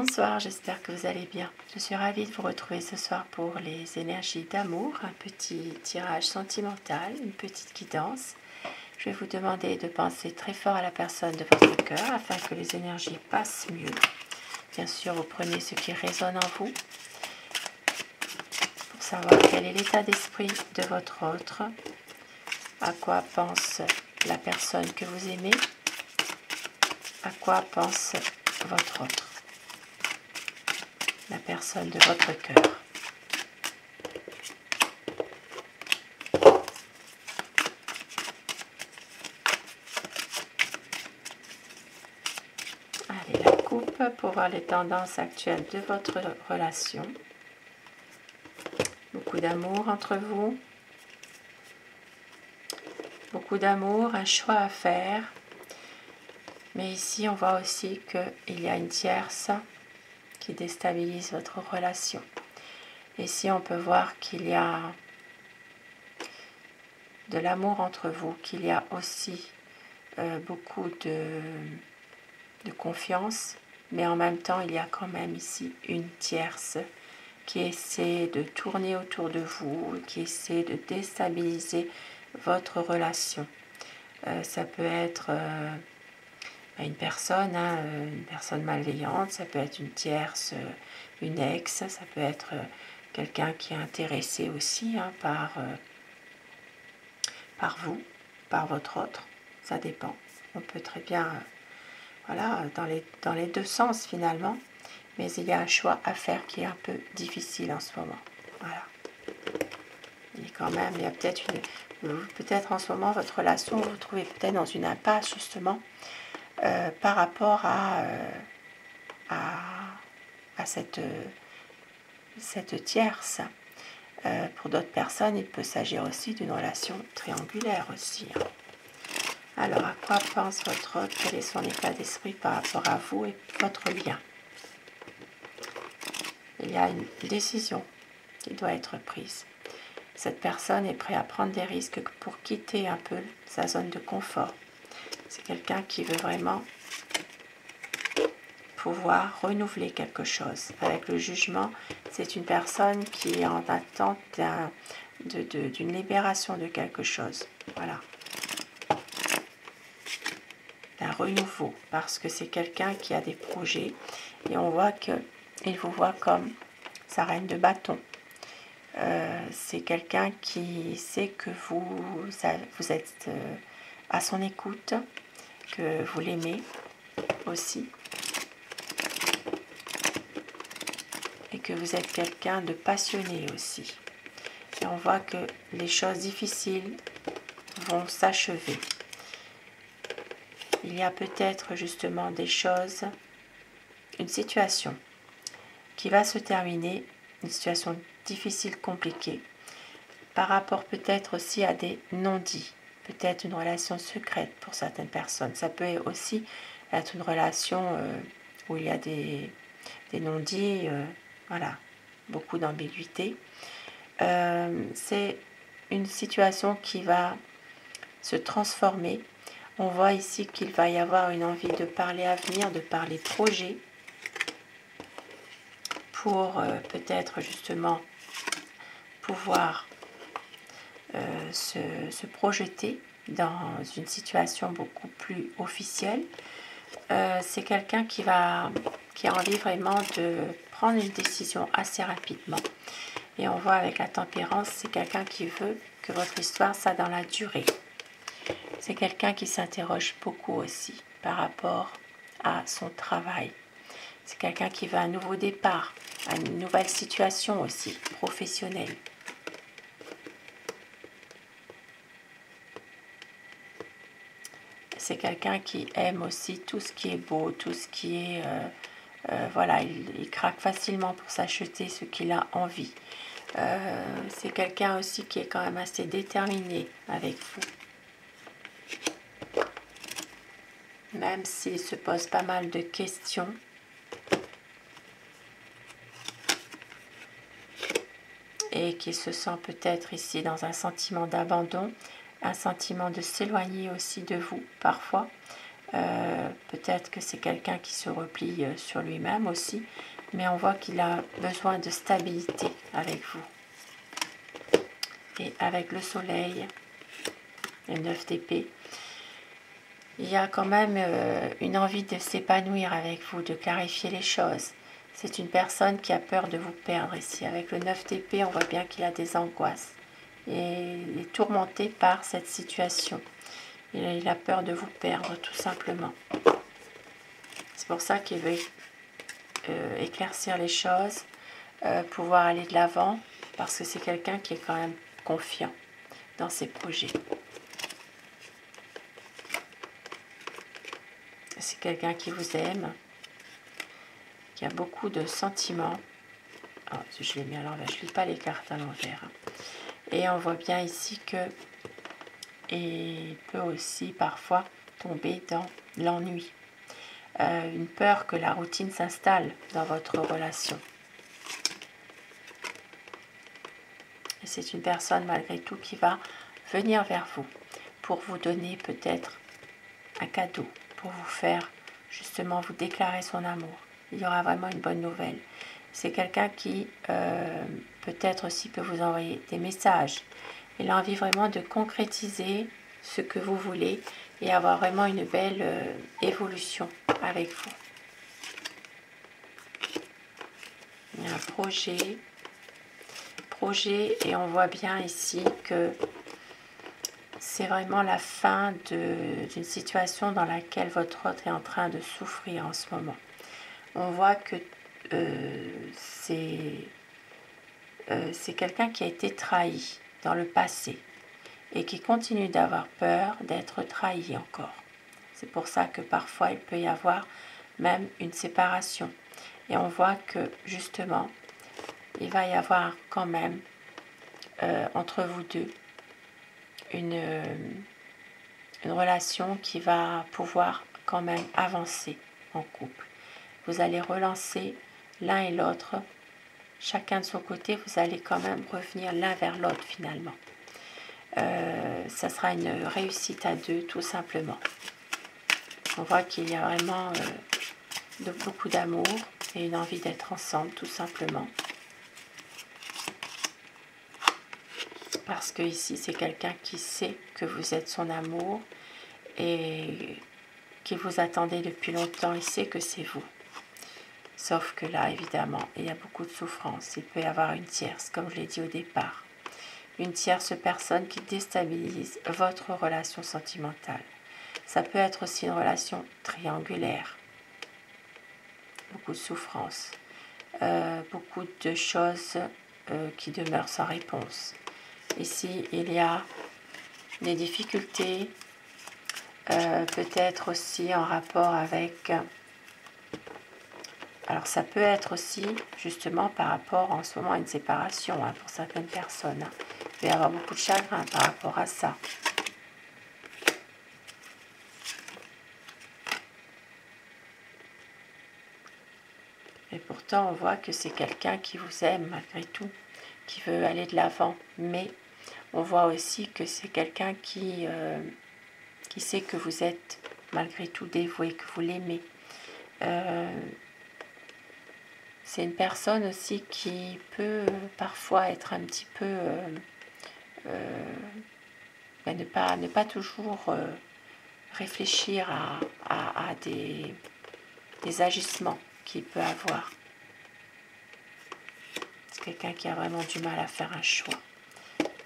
Bonsoir, j'espère que vous allez bien. Je suis ravie de vous retrouver ce soir pour les énergies d'amour, un petit tirage sentimental, une petite guidance. Je vais vous demander de penser très fort à la personne de votre cœur afin que les énergies passent mieux. Bien sûr, vous prenez ce qui résonne en vous pour savoir quel est l'état d'esprit de votre autre, à quoi pense la personne que vous aimez, à quoi pense votre autre. La personne de votre cœur. Allez, la coupe pour voir les tendances actuelles de votre relation. Beaucoup d'amour entre vous. Beaucoup d'amour, un choix à faire. Mais ici, on voit aussi qu'il y a une tierce qui déstabilise votre relation. Ici, on peut voir qu'il y a de l'amour entre vous, qu'il y a aussi beaucoup de confiance, mais en même temps, il y a quand même ici une tierce qui essaie de tourner autour de vous, qui essaie de déstabiliser votre relation. Ça peut être une personne malveillante, ça peut être une tierce, une ex, ça peut être quelqu'un qui est intéressé aussi par vous, par votre autre, ça dépend. On peut très bien, voilà, dans les deux sens finalement, mais il y a un choix à faire qui est un peu difficile en ce moment. Voilà. Et quand même, il y a peut-être en ce moment, votre relation, vous vous trouvez peut-être dans une impasse justement, par rapport à cette tierce. Pour d'autres personnes, il peut s'agir aussi d'une relation triangulaire aussi. Alors, à quoi pense votre autre? Quel est son état d'esprit par rapport à vous et votre lien? Il y a une décision qui doit être prise. Cette personne est prête à prendre des risques pour quitter un peu sa zone de confort. C'est quelqu'un qui veut vraiment pouvoir renouveler quelque chose. Avec le jugement, c'est une personne qui est en attente d'une libération de quelque chose. Voilà. D'un renouveau, parce que c'est quelqu'un qui a des projets et on voit qu'il vous voit comme sa reine de bâton. C'est quelqu'un qui sait que vous êtes à son écoute, que vous l'aimez aussi et que vous êtes quelqu'un de passionné aussi. Et on voit que les choses difficiles vont s'achever. Il y a peut-être justement des choses, une situation qui va se terminer, une situation difficile, compliquée, par rapport peut-être aussi à des non-dits, peut-être une relation secrète pour certaines personnes. Ça peut aussi être une relation où il y a des non-dits, voilà, beaucoup d'ambiguïté. C'est une situation qui va se transformer. On voit ici qu'il va y avoir une envie de parler avenir, de parler projet, pour peut-être justement pouvoir se projeter dans une situation beaucoup plus officielle. C'est quelqu'un qui a envie vraiment de prendre une décision assez rapidement. Et on voit avec la tempérance, c'est quelqu'un qui veut que votre histoire soit dans la durée. C'est quelqu'un qui s'interroge beaucoup aussi par rapport à son travail. C'est quelqu'un qui veut un nouveau départ, une nouvelle situation aussi, professionnelle. C'est quelqu'un qui aime aussi tout ce qui est beau, tout ce qui est... voilà, il craque facilement pour s'acheter ce qu'il a envie. C'est quelqu'un aussi qui est quand même assez déterminé avec vous. Même s'il se pose pas mal de questions. Et qui se sent peut-être ici dans un sentiment d'abandon, un sentiment de s'éloigner aussi de vous parfois, Peut-être que c'est quelqu'un qui se replie sur lui-même aussi, mais on voit qu'il a besoin de stabilité avec vous. Et avec le soleil, le 9 d'épée, il y a quand même une envie de s'épanouir avec vous, de clarifier les choses. C'est une personne qui a peur de vous perdre ici. Avec le 9 d'épée, on voit bien qu'il a des angoisses. Et il est tourmenté par cette situation. Il a peur de vous perdre, tout simplement. C'est pour ça qu'il veut éclaircir les choses, pouvoir aller de l'avant, parce que c'est quelqu'un qui est quand même confiant dans ses projets. C'est quelqu'un qui vous aime, qui a beaucoup de sentiments. Oh, je l'ai mis à l'envers, je ne lis pas les cartes à l'envers. Et on voit bien ici que il peut aussi parfois tomber dans l'ennui. Une peur que la routine s'installe dans votre relation. Et c'est une personne malgré tout qui va venir vers vous pour vous donner peut-être un cadeau, pour vous faire justement vous déclarer son amour. Il y aura vraiment une bonne nouvelle. C'est quelqu'un qui peut-être aussi peut vous envoyer des messages. Il a envie vraiment de concrétiser ce que vous voulez et avoir vraiment une belle évolution avec vous. Il y a un projet et on voit bien ici que c'est vraiment la fin d'une situation dans laquelle votre autre est en train de souffrir en ce moment. On voit que c'est quelqu'un qui a été trahi dans le passé et qui continue d'avoir peur d'être trahi encore. C'est pour ça que parfois il peut y avoir même une séparation. Et on voit que justement, il va y avoir quand même entre vous deux une relation qui va pouvoir quand même avancer en couple. Vous allez relancer l'un et l'autre, chacun de son côté, vous allez quand même revenir l'un vers l'autre finalement. Ça sera une réussite à deux tout simplement. On voit qu'il y a vraiment beaucoup d'amour et une envie d'être ensemble tout simplement. Parce que ici c'est quelqu'un qui sait que vous êtes son amour et qui vous attendait depuis longtemps, il sait que c'est vous. Sauf que là évidemment il y a beaucoup de souffrance, il peut y avoir une tierce comme je l'ai dit au départ. Une tierce personne qui déstabilise votre relation sentimentale. Ça peut être aussi une relation triangulaire. Beaucoup de souffrance. Beaucoup de choses qui demeurent sans réponse. Ici, il y a des difficultés, peut-être aussi en rapport avec... Alors ça peut être aussi justement par rapport en ce moment à une séparation pour certaines personnes. Il va y avoir beaucoup de chagrin par rapport à ça. Et pourtant on voit que c'est quelqu'un qui vous aime malgré tout, qui veut aller de l'avant. Mais on voit aussi que c'est quelqu'un qui sait que vous êtes malgré tout dévoué, que vous l'aimez. C'est une personne aussi qui peut parfois être un petit peu... ne pas toujours réfléchir à des agissements qu'il peut avoir. C'est quelqu'un qui a vraiment du mal à faire un choix.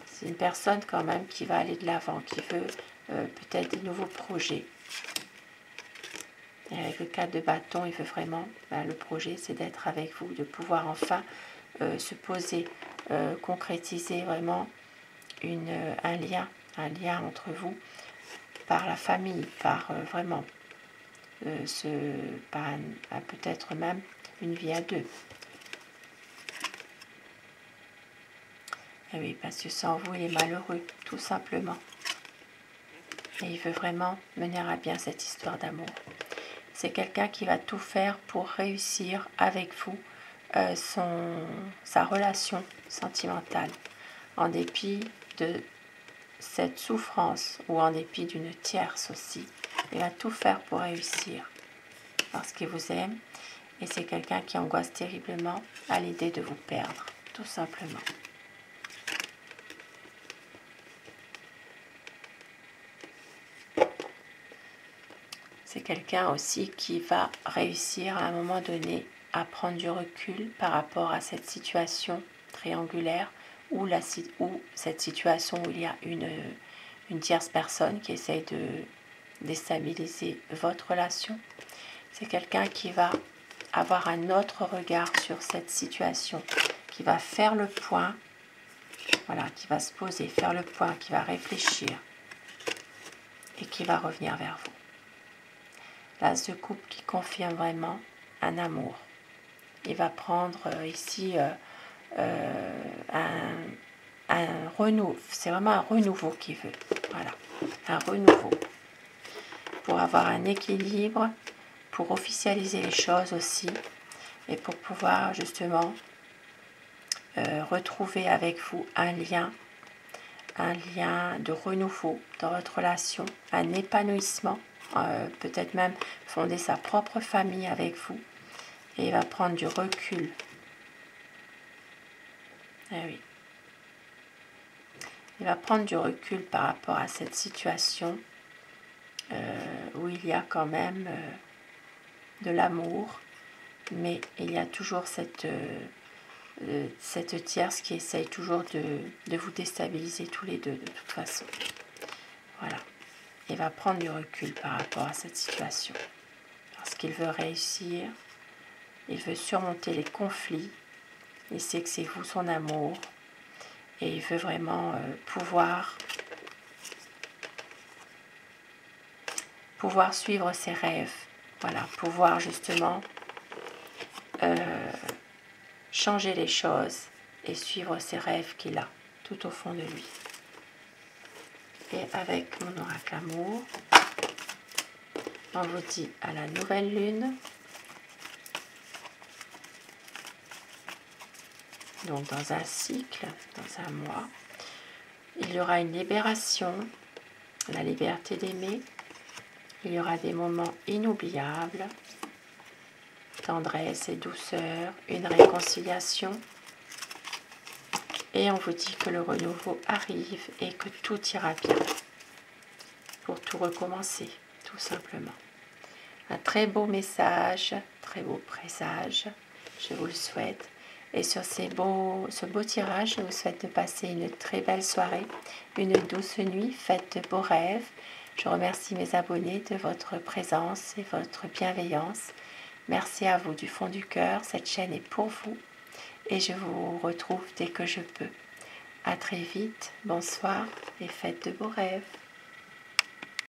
C'est une personne quand même qui va aller de l'avant, qui veut peut-être des nouveaux projets. Et avec le 4 de bâton, il veut vraiment, le projet c'est d'être avec vous, de pouvoir enfin se poser, concrétiser vraiment un lien entre vous par la famille, par vraiment peut-être même une vie à deux. Et oui, parce que sans vous, il est malheureux, tout simplement. Et il veut vraiment mener à bien cette histoire d'amour. C'est quelqu'un qui va tout faire pour réussir avec vous sa relation sentimentale, en dépit de cette souffrance ou en dépit d'une tierce aussi Il va tout faire pour réussir parce qu'il vous aime. Et c'est quelqu'un qui angoisse terriblement à l'idée de vous perdre, tout simplement. C'est quelqu'un aussi qui va réussir à un moment donné à prendre du recul par rapport à cette situation triangulaire ou cette situation où il y a une tierce personne qui essaye de déstabiliser votre relation. C'est quelqu'un qui va avoir un autre regard sur cette situation, qui va faire le point, voilà, qui va se poser, faire le point, qui va réfléchir et qui va revenir vers vous. L'as de coupe qui confirme vraiment un amour. Il va prendre ici un renouveau, c'est vraiment un renouveau qu'il veut, voilà, un renouveau pour avoir un équilibre, pour officialiser les choses aussi et pour pouvoir justement retrouver avec vous un lien de renouveau dans votre relation, un épanouissement, peut-être même fonder sa propre famille avec vous et il va prendre du recul. Ah oui. Il va prendre du recul par rapport à cette situation où il y a quand même de l'amour, mais il y a toujours cette tierce qui essaye toujours de vous déstabiliser tous les deux de toute façon. Voilà. Il va prendre du recul par rapport à cette situation. Parce qu'il veut réussir, il veut surmonter les conflits, il sait que c'est vous son amour, et il veut vraiment pouvoir suivre ses rêves. Voilà, pouvoir justement changer les choses et suivre ses rêves qu'il a tout au fond de lui. Et avec mon oracle amour, on vous dit à la nouvelle lune, donc dans un cycle, dans un mois, il y aura une libération, la liberté d'aimer, il y aura des moments inoubliables, tendresse et douceur, une réconciliation. Et on vous dit que le renouveau arrive et que tout ira bien pour tout recommencer, tout simplement. Un très beau message, très beau présage, je vous le souhaite. Et sur ce beau tirage, je vous souhaite de passer une très belle soirée, une douce nuit, faite de beaux rêves. Je remercie mes abonnés de votre présence et votre bienveillance. Merci à vous du fond du cœur, cette chaîne est pour vous et je vous retrouve dès que je peux. À très vite, bonsoir et faites de beaux rêves.